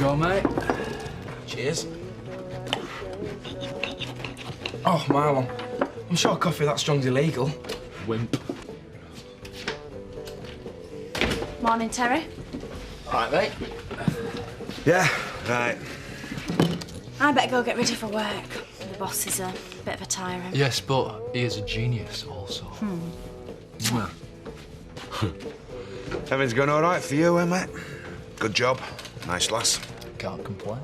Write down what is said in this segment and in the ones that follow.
go, mate. Cheers. Oh, Marlon. I'm sure coffee that strong's illegal. Wimp. Morning, Terry. All right, mate. Yeah, right. I better go get ready for work. The boss is a bit of a tyrant. Yes, but he is a genius also. Mwah. Everything's going all right for you, Emma? Good job. Nice lass. Can't complain.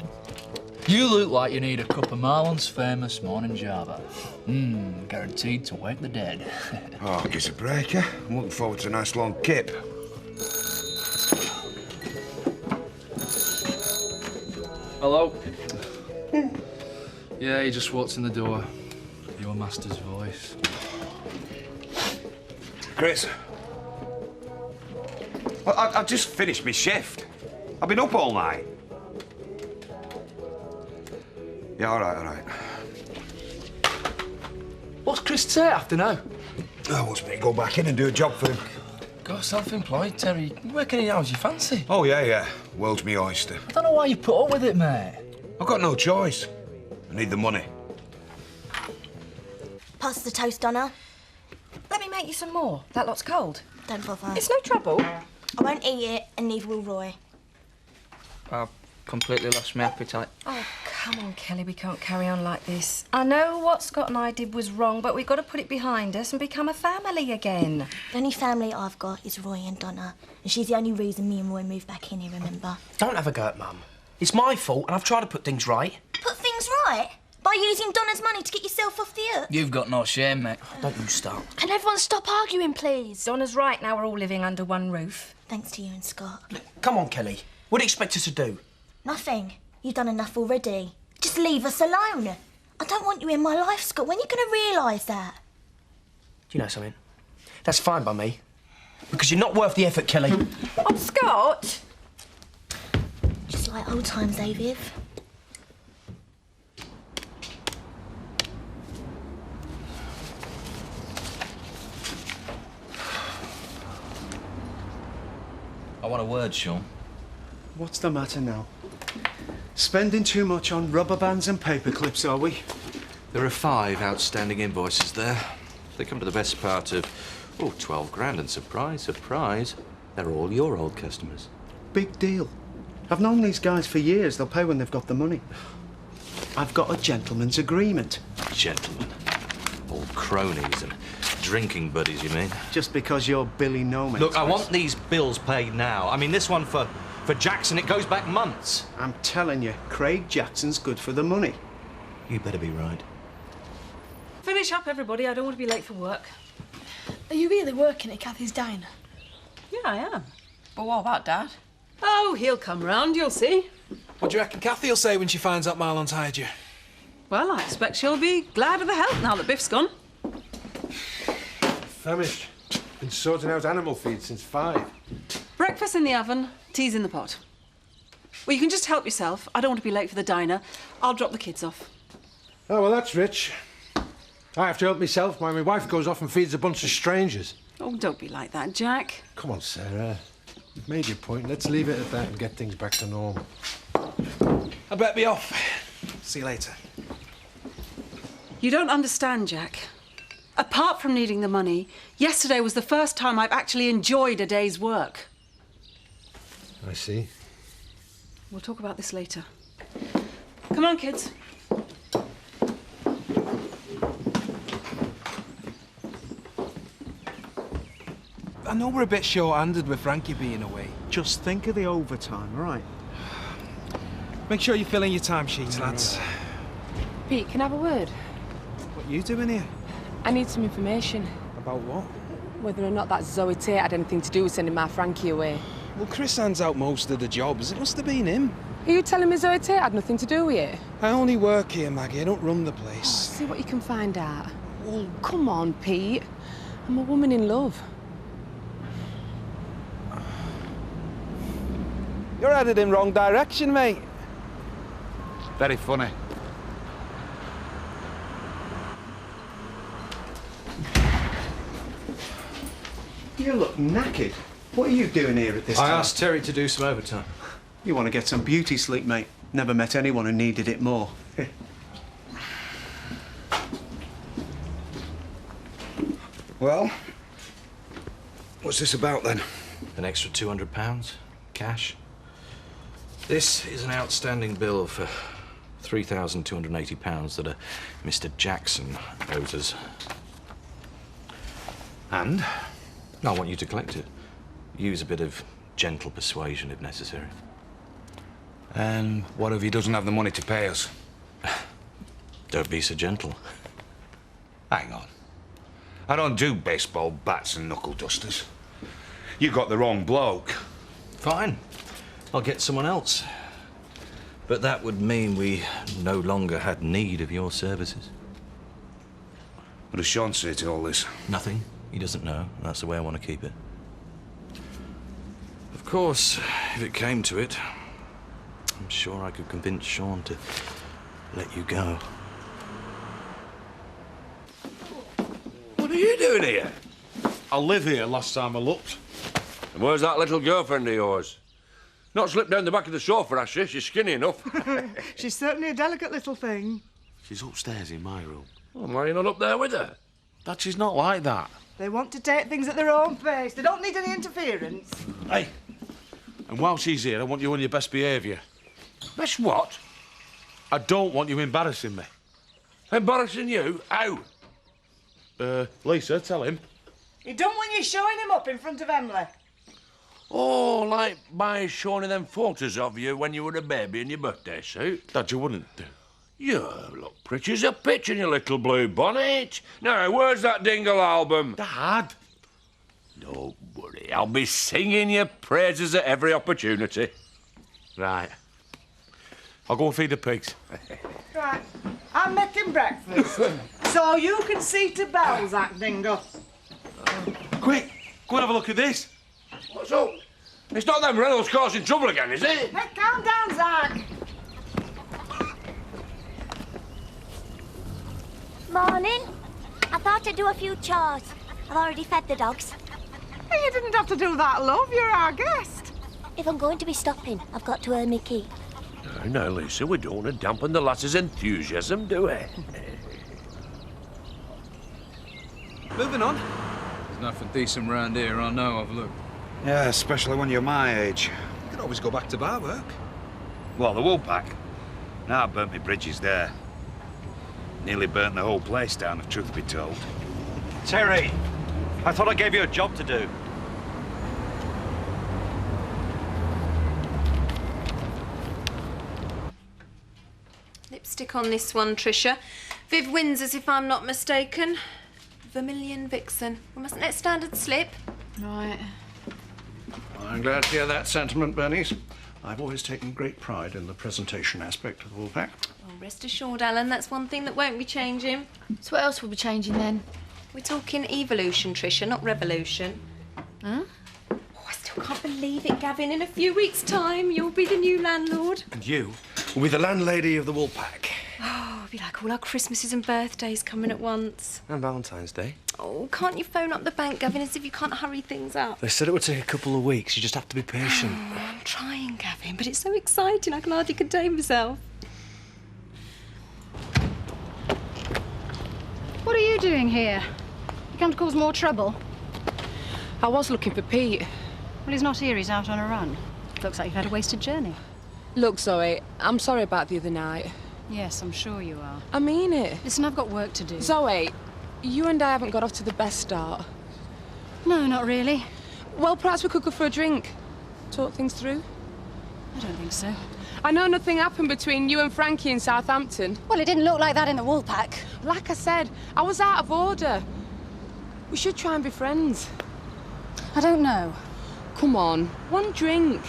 You look like you need a cup of Marlon's famous morning java. Guaranteed to wake the dead. Oh, gives a break, eh? I'm looking forward to a nice long kip. Hello? Yeah, he just walked in the door. Your master's voice. Chris. Well, I've just finished my shift. I've been up all night. Yeah, all right. What's Chris say after now? Oh, wants me to go back in and do a job for him. Go self-employed, Terry. You work any hours you fancy. Oh, yeah. World's me oyster. I don't know why you put up with it, mate. I've got no choice. I need the money. Pass the toast, Donna. Let me make you some more. That lot's cold. Don't bother. It's no trouble. I won't eat it, and neither will Roy. I've completely lost my appetite. Oh, come on, Kelly. We can't carry on like this. I know what Scott and I did was wrong, but we've got to put it behind us and become a family again. The only family I've got is Roy and Donna, and she's the only reason me and Roy moved back in here, remember? Don't have a go at Mum. It's my fault, and I've tried to put things right. Put things right? By using Donna's money to get yourself off the hook? You've got no shame, mate. Don't you start. Can everyone stop arguing, please? Donna's right. Now we're all living under one roof. Thanks to you and Scott. Look, come on, Kelly. What do you expect us to do? Nothing. You've done enough already. Just leave us alone. I don't want you in my life, Scott. When are you going to realise that? Do you know something? That's fine by me. Because you're not worth the effort, Kelly. Oh, Scott! Just like old times, eh, Viv? I want a word, Sean. What's the matter now? Spending too much on rubber bands and paper clips, are we? There are 5 outstanding invoices there. They come to the best part of, 12 grand, and surprise, they're all your old customers. Big deal. I've known these guys for years. They'll pay when they've got the money. I've got a gentleman's agreement. Gentlemen. All cronies and drinking buddies, you mean? Just because you're Billy No Man's Look, I Face. want these bills paid now. I mean, this one for Jackson, it goes back months. I'm telling you, Craig Jackson's good for the money. You better be right. Finish up, everybody. I don't want to be late for work. Are you really working at Kathy's diner? Yeah, I am. But what about Dad? Oh, he'll come round, you'll see. What do you reckon Kathy will say when she finds out Marlon's hired you? Well, I expect she'll be glad of the help now that Biff's gone. Famished. Been sorting out animal feed since 5. Breakfast in the oven, tea's in the pot. Well, you can just help yourself. I don't want to be late for the diner. I'll drop the kids off. Oh, well, that's rich. I have to help myself while my wife goes off and feeds a bunch of strangers. Oh, don't be like that, Jack. Come on, Sarah. You've made your point. Let's leave it at that and get things back to normal. I better be off. See you later. You don't understand, Jack. Apart from needing the money, yesterday was the first time I've actually enjoyed a day's work. I see. We'll talk about this later. Come on, kids. I know we're a bit short-handed with Frankie being away. Just think of the overtime, all right? Make sure you fill in your timesheets, lads. Pete, can I have a word? What you doing here? I need some information. About what? Whether or not that Zoe Tate had anything to do with sending my Frankie away. Well, Chris hands out most of the jobs. It must have been him. Are you telling me Zoe Tate had nothing to do with it? I only work here, Maggie. I don't run the Oh, place. see what you can find out. Oh, come on, Pete. I'm a woman in love. You're headed in wrong direction, mate. Very funny. You look knackered. What are you doing here at this time? I asked Terry to do some overtime. You want to get some beauty sleep, mate. Never met anyone who needed it more. Well, what's this about then? An extra £200, cash. This is an outstanding bill for £3,280 that a Mr. Jackson owes us. And? I want you to collect it. Use a bit of gentle persuasion if necessary. And what if he doesn't have the money to pay us? Don't be so gentle. Hang on. I don't do baseball bats and knuckle dusters. You got the wrong bloke. Fine. I'll get someone else. But that would mean we no longer had need of your services. What does Sean say to all this? Nothing. He doesn't know. That's the way I want to keep it. Of course, if it came to it, I'm sure I could convince Sean to let you go. What are you doing here? I live here last time I looked. And where's that little girlfriend of yours? Not slipped down the back of the sofa, has she? She's skinny enough. She's certainly a delicate little thing. She's upstairs in my room. Well, why are you not up there with her? Dad, she's not like that. They want to take things at their own pace. They don't need any interference. Hey, and while she's here, I want you on your best behaviour. Best what? I don't want you embarrassing me. Embarrassing you? How? Lisa, tell him. You don't want you showing him up in front of Emily. Oh, like by showing them photos of you when you were a baby in your birthday suit? Dad, you wouldn't do. You look pretty as a pitch in your little blue bonnet. Now, where's that Dingle album? Dad! Don't worry, I'll be singing your praises at every opportunity. Right. I'll go and feed the pigs. Right, I'm making breakfast. So you can see to bells, that Dingle. Quick, go and have a look at this. What's up? It's not them Reynolds causing trouble again, is it? Hey, calm down, Zach. Morning. I thought I'd do a few chores. I've already fed the dogs. Hey, you didn't have to do that, love. You're our guest. If I'm going to be stopping, I've got to earn my keep. No, Lisa, we don't want to dampen the lass's enthusiasm, do we? Moving on. There's nothing decent round here, I know of, look. Yeah, especially when you're my age. You can always go back to bar work. Well, the Woolpack. Now I've burnt my bridges there. Nearly burnt the whole place down, if truth be told. Terry, I thought I gave you a job to do. Lipstick on this one, Tricia. Viv Windsor's, if I'm not mistaken. Vermilion Vixen. We mustn't let standards slip. Right. I'm glad to hear that sentiment, Bernice. I've always taken great pride in the presentation aspect of the Woolpack. Well, rest assured, Alan, that's one thing that won't be changing. So what else will be changing then? We're talking evolution, Tricia, not revolution. Huh? Oh, I still can't believe it, Gavin. In a few weeks' time, you'll be the new landlord. And you will be the landlady of the Woolpack. Oh, it'll be like all our Christmases and birthdays coming at once. And Valentine's Day. Oh, can't you phone up the bank, Gavin, as if you can't hurry things up? They said it would take a couple of weeks. You just have to be patient. Oh, I'm trying, Gavin, but it's so exciting I can hardly contain myself. What are you doing here? You come to cause more trouble? I was looking for Pete. Well, he's not here. He's out on a run. Looks like you've had a wasted journey. Look, Zoe, I'm sorry about the other night. Yes, I'm sure you are. I mean it. Listen, I've got work to do. Zoe, you and I haven't got off to the best start. No, not really. Well, perhaps we could go for a drink. Talk things through. I don't think so. I know nothing happened between you and Frankie in Southampton. Well, it didn't look like that in the Woolpack. Like I said, I was out of order. We should try and be friends. I don't know. Come on, one drink.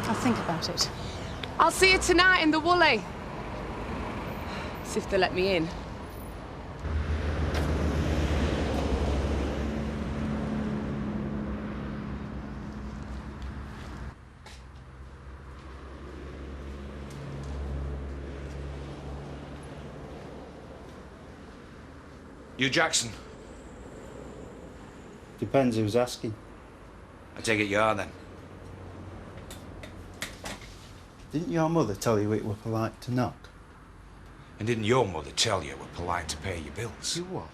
I'll think about it. I'll see you tonight in the Woolly. See if they let me in. You Jackson? Depends who's asking. I take it you are, then. Didn't your mother tell you it were polite to knock? And didn't your mother tell you we're polite to pay your bills? You what?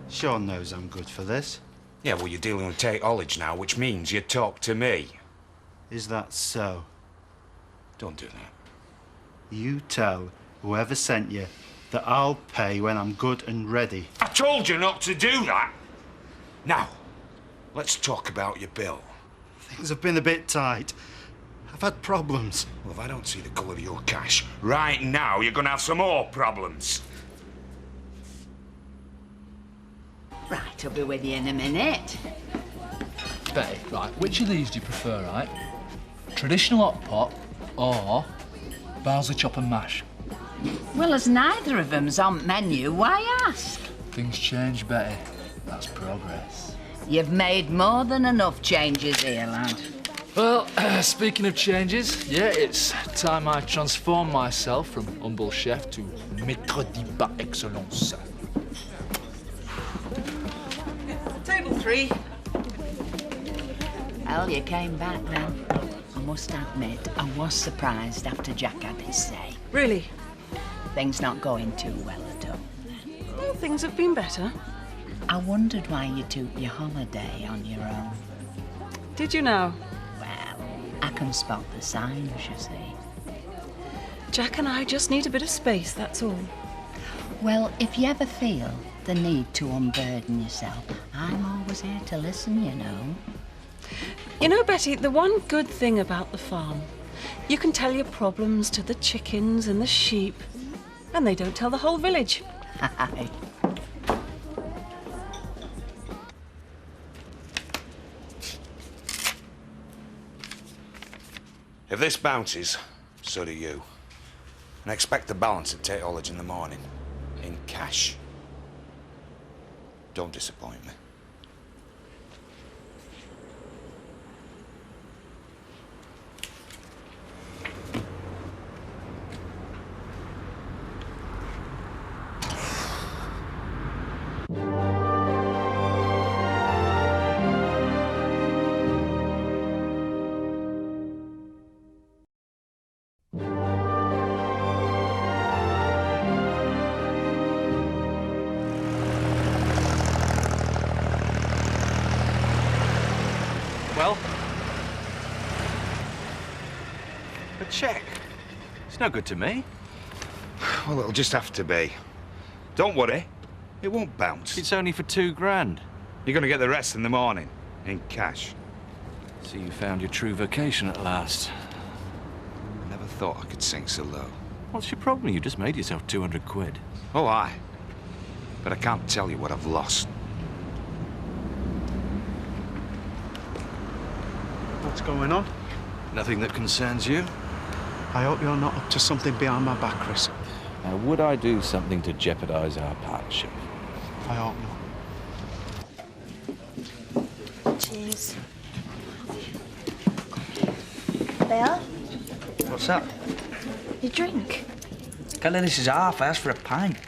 Sean knows I'm good for this. Yeah, well, you're dealing with Tate Ollage now, which means you talk to me. Is that so? Don't do that. You tell whoever sent you that I'll pay when I'm good and ready. I told you not to do that. Now, let's talk about your bill. Things have been a bit tight. I've had problems. Well, if I don't see the colour of your cash right now, you're going to have some more problems. Right, I'll be with you in a minute. Betty, right, which of these do you prefer, right? Traditional hot pot or Barnsley chop and mash? Well, as neither of them's on menu, why ask? Things change, Betty. That's progress. You've made more than enough changes here, lad. Well, speaking of changes, yeah, it's time I transform myself from humble chef to maître d' par excellence. Table 3. Well, you came back then. I must admit, I was surprised after Jack had his say. Really? Things not going too well at all. Well, things have been better. I wondered why you took your holiday on your own. Did you now? Well, I can spot the signs, you see. Jack and I just need a bit of space, that's all. Well, if you ever feel the need to unburden yourself, I'm always here to listen, you know. You know, Betty, the one good thing about the farm, you can tell your problems to the chickens and the sheep, and they don't tell the whole village. Aye. If this bounces, so do you. And expect the balance at Tate Ollage in the morning. In cash. Don't disappoint me. Well? A cheque. It's no good to me. Well, it'll just have to be. Don't worry. It won't bounce. It's only for £2,000. You're going to get the rest in the morning. In cash. So you found your true vocation at last. I never thought I could sink so low. What's your problem? You just made yourself 200 quid. Oh, aye. But I can't tell you what I've lost. What's going on? Nothing that concerns you? I hope you're not up to something behind my back, Chris. Now, would I do something to jeopardise our partnership? I hope not. Cheers. Bill, What's that? your drink. Kelly, this is half. I asked for a pint.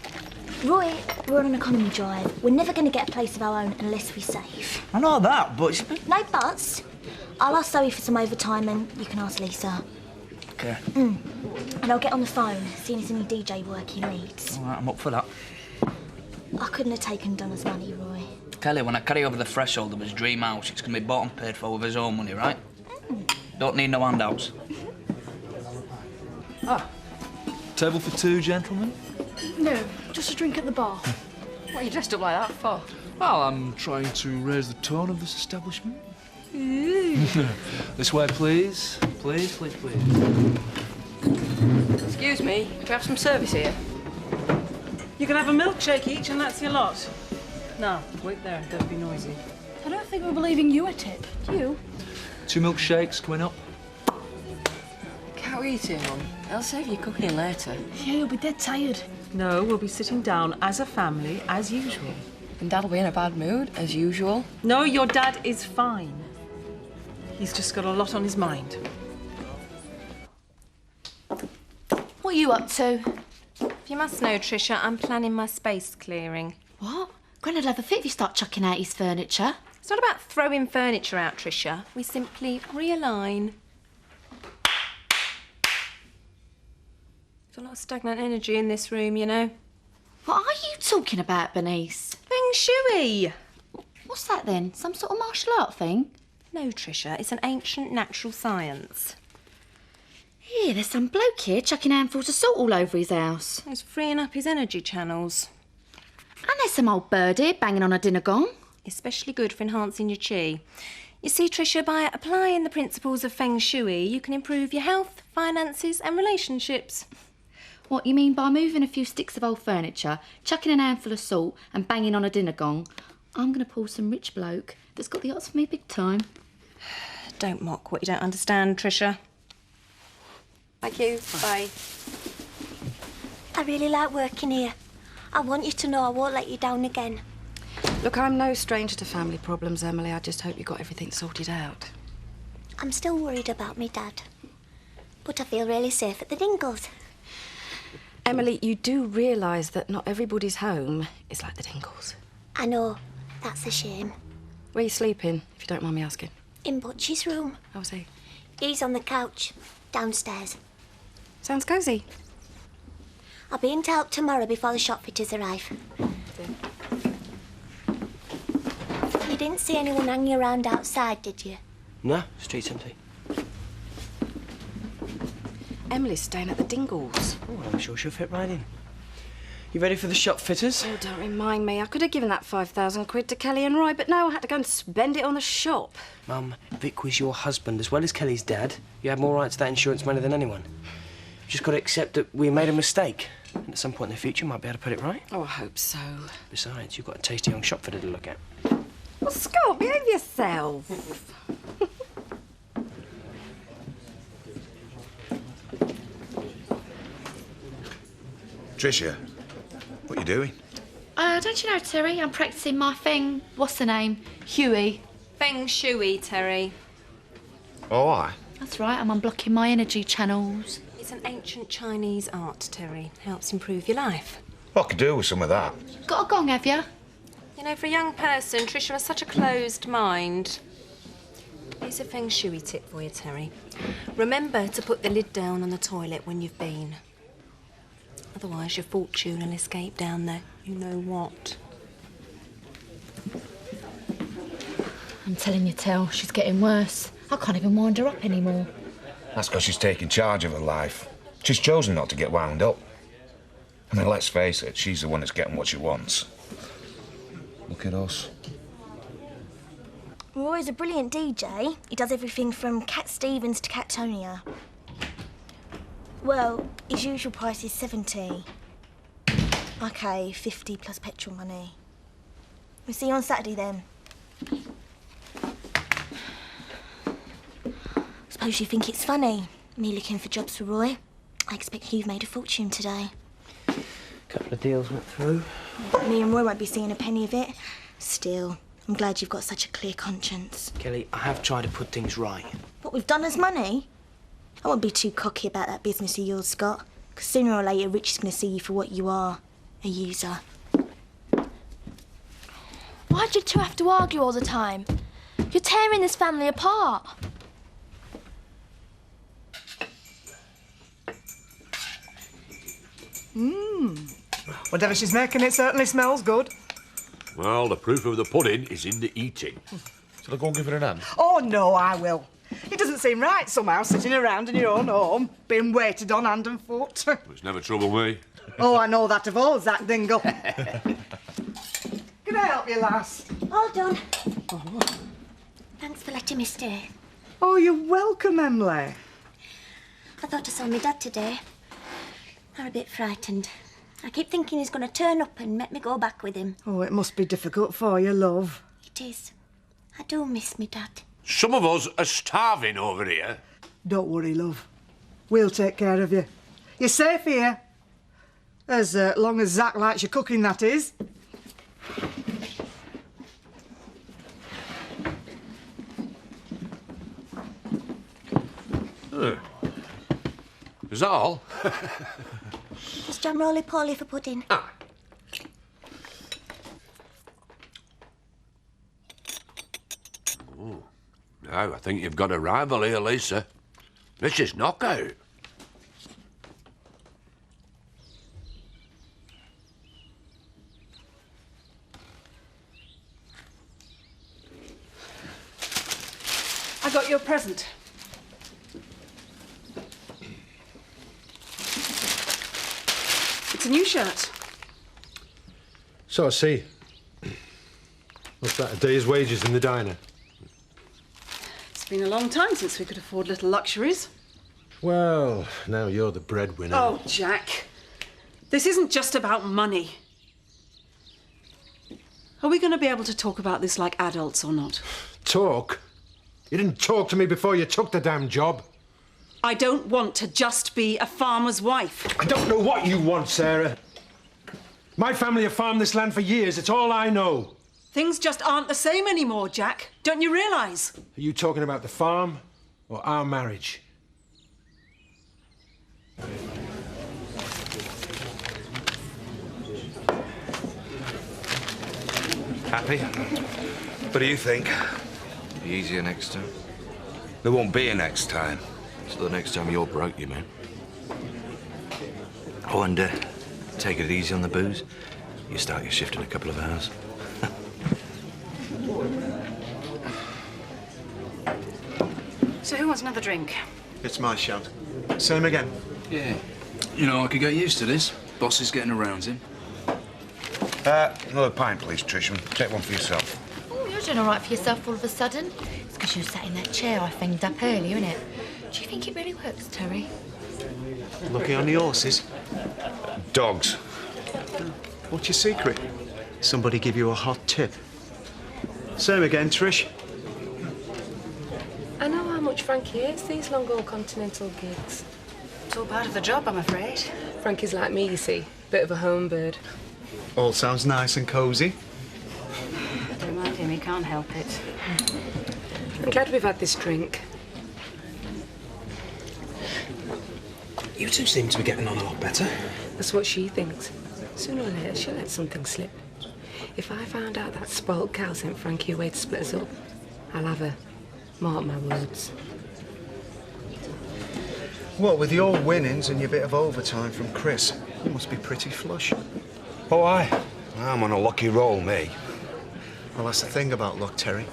Roy, we're on an economy drive. We're never going to get a place of our own unless we save. I know that, but it's... No buts. I'll ask Zoe for some overtime and you can ask Lisa. Okay. And I'll get on the phone, seeing if there's any DJ work he needs. All right, I'm up for that. I couldn't have taken Donna's money, Roy. Kelly, when I carry over the threshold of his dream house, it's going to be bought and paid for with his own money, right? Don't need no handouts. Table for two, gentlemen? No, just a drink at the bar. What are you dressed up like that for? Well, I'm trying to raise the tone of this establishment. Ooh. This way, please. Please, please, please. Excuse me, do we have some service here? You can have a milkshake each and that's your lot. Now, wait there, don't be noisy. I don't think we'll be leaving you a tip. Do you? 2 milkshakes coming up. Can't eat it, Mum. I'll save you cooking later. Yeah, you'll be dead tired. No, we'll be sitting down as a family, as usual. And Dad'll be in a bad mood, as usual. No, your dad is fine. He's just got a lot on his mind. What are you up to? You must know, Tricia, I'm planning my space clearing. What? Granddad have a fit if you start chucking out his furniture. It's not about throwing furniture out, Tricia. We simply realign. There's a lot of stagnant energy in this room, you know. What are you talking about, Bernice? Feng Shui. What's that then? Some sort of martial art thing? No, Tricia, it's an ancient natural science. Here, there's some bloke here chucking handfuls of salt all over his house. He's freeing up his energy channels. And there's some old bird here banging on a dinner gong. Especially good for enhancing your qi. You see, Tricia, by applying the principles of Feng Shui, you can improve your health, finances and relationships. What, you mean by moving a few sticks of old furniture, chucking an handful of salt and banging on a dinner gong, I'm going to pull some rich bloke that's got the odds for me big time? Don't mock what you don't understand, Tricia. Thank you. Bye. I really like working here. I want you to know I won't let you down again. Look, I'm no stranger to family problems, Emily. I just hope you got everything sorted out. I'm still worried about me dad. But I feel really safe at the Dingles. Emily, you do realise that not everybody's home is like the Dingles. I know. That's a shame. Where are you sleeping, if you don't mind me asking? In Butchie's room. How's he? He's on the couch, downstairs. Sounds cosy. I'll be in to help tomorrow before the shop fitters arrive. You didn't see anyone hanging around outside, did you? No, street's empty. Emily's staying at the Dingles. Oh, I'm sure she'll fit right in. You ready for the shop fitters? Oh, don't remind me. I could have given that 5,000 quid to Kelly and Roy, but no, I had to go and spend it on the shop. Mum, Vic was your husband as well as Kelly's dad. You had more right to that insurance money than anyone. You've just got to accept that we made a mistake. And at some point in the future, you might be able to put it right. Oh, I hope so. Besides, you've got a tasty young shop fitter to look at. Well, Scott, behave yourself. Tricia, what are you doing? Don't you know, Terry? I'm practising my thing. What's the name? Huey. Feng Shui, Terry. Oh, aye. That's right, I'm unblocking my energy channels. It's an ancient Chinese art, Terry. Helps improve your life. What could do with some of that? Got a gong, have you? You know, for a young person, Tricia has such a closed mind. Here's a Feng Shui tip for you, Terry. Remember to put the lid down on the toilet when you've been. Otherwise, your fortune will escape down there. You know what? I'm telling you, Tel, she's getting worse. I can't even wind her up anymore. That's because she's taking charge of her life. She's chosen not to get wound up. I mean, let's face it, she's the one that's getting what she wants. Look at us. Roy's a brilliant DJ. He does everything from Cat Stevens to Cattonia. Well, his usual price is 70. OK, 50 plus petrol money. We'll see you on Saturday then. Suppose you think it's funny, me looking for jobs for Roy. I expect you've made a fortune today. Couple of deals went through. Me and Roy won't be seeing a penny of it. Still, I'm glad you've got such a clear conscience. Kelly, I have tried to put things right. What we've done as money? I won't be too cocky about that business of yours, Scott. Because sooner or later, Rich is going to see you for what you are, a user. Why do you two have to argue all the time? You're tearing this family apart. Whatever she's making, it certainly smells good. Well, the proof of the pudding is in the eating. Shall I go and give her an hand? Oh, no, I will. It doesn't seem right somehow, sitting around in your own home, being waited on hand and foot. It's never trouble me. Oh, I know that of all, Zach Dingle. Can I help you, lass? All done. Thanks for letting me stay. Oh, you're welcome, Emily. I thought I saw my dad today. I'm a bit frightened. I keep thinking he's going to turn up and make me go back with him. Oh, it must be difficult for you, love. It is. I do miss me dad. Some of us are starving over here. Don't worry, love. We'll take care of you. You're safe here. As long as Zach likes your cooking, that is. Is that all? Just jam roly-poly for pudding. Oh, I think you've got a rival here, Lisa. Mrs. Knockout. I got you a present. It's a new shirt. So I see. What's that, a day's wages in the diner? It's been a long time since we could afford little luxuries. Well, now you're the breadwinner. Oh, Jack. This isn't just about money. Are we going to be able to talk about this like adults or not? Talk? You didn't talk to me before you took the damn job. I don't want to just be a farmer's wife. I don't know what you want, Sarah. My family have farmed this land for years. It's all I know. Things just aren't the same anymore, Jack. Don't you realise? Are you talking about the farm or our marriage? Happy? What do you think? Be easier next time. There won't be a next time. So the next time you're broke, you mean? Oh, and take it easy on the booze. You start your shift in a couple of hours. So who wants another drink? It's my shout. Same again. Yeah. You know, I could get used to this. Boss is getting around him. Another pint, please, Trisham. Take one for yourself. Oh, you're doing all right for yourself all of a sudden. It's because you sat in that chair I fanged up earlier, isn't it? Do you think it really works, Terry? Lucky on the horses. Dogs. What's your secret? Somebody give you a hot tip? Same again, Trish. I know how much Frankie hates these long-haul continental gigs. It's all part of the job, I'm afraid. Frankie's like me, you see. Bit of a home bird. All sounds nice and cosy. Don't mind him, he can't help it. I'm glad we've had this drink. You two seem to be getting on a lot better. That's what she thinks. Sooner or later, she'll let something slip. If I found out that spoilt cow sent Frankie away to split us up, I'll have her. Mark my words. Well, with your winnings and your bit of overtime from Chris, you must be pretty flush. Oh, I'm on a lucky roll, me. Well, that's the thing about luck, Terry.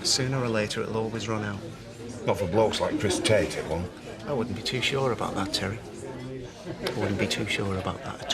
Sooner or later, it'll always run out. Not for blokes like Chris Tate, it won't. I wouldn't be too sure about that, Terry. I wouldn't be too sure about that at all.